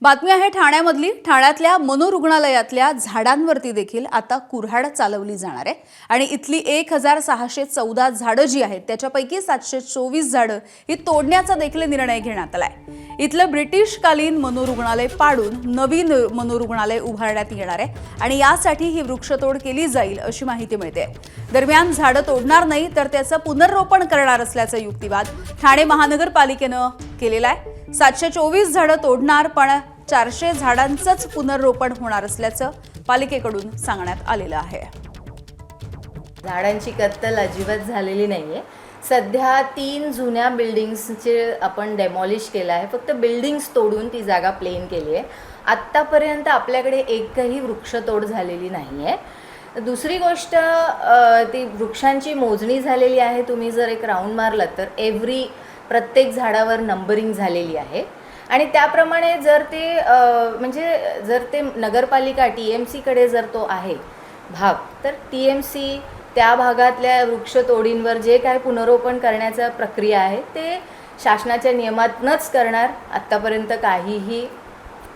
बातमी आहे ठाण्यामधली। ठाण्यातल्या मनोरुग्णालयातल्या झाडांवरती देखील आता कुऱ्हाड चालवली जाणार आहे आणि इथली 1614 झाडं जी आहेत त्याच्यापैकी 724 झाडं ही तोडण्याचा देखील निर्णय घेण्यात आलाय। इथलं ब्रिटिशकालीन मनोरुग्णालय पाडून नवीन मनोरुग्णालय उभारण्यात येणार आहे आणि यासाठी ही वृक्षतोड केली जाईल अशी माहिती मिळते। दरम्यान झाडं तोडणार नाही तर त्याचं पुनर्रोपण करणार असल्याचा युक्तिवाद ठाणे महानगरपालिकेनं केलेला आहे। 724 झाडं तोडणार पण 400 झाडांचंच पुनर्रोपण होणार असल्याचं पालिकेकडून सांगण्यात आलेलं आहे। झाडांची कत्तल अजिबात झालेली नाहीये। सध्या 3 जुन्या बिल्डिंग्सचे आपण डेमॉलिश केलं आहे, फक्त बिल्डिंग्स तोडून ती जागा प्लेन केली आहे। आत्तापर्यंत आपल्याकडे एकही वृक्षतोड झालेली नाही आहे। दुसरी गोष्ट, ती वृक्षांची मोजणी झालेली आहे। तुम्ही जर एक राऊंड मारलात तर प्रत्येक झाडावर नंबरिंग झालेली आहे आणि त्याप्रमाणे जर ते नगरपालिका TMC कडे जर तो आहे भाग, तर TMC त्या भागातल्या वृक्षतोडींवर जे काय पुनर्रोपण करण्याचा प्रक्रिया आहे ते शासनाच्या नियमातनच करणार। आत्तापर्यंत काहीही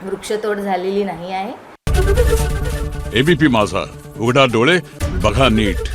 वृक्षतोड झालेली नाही आहे। ABP माझा, उघडा डोळे बघा नीट।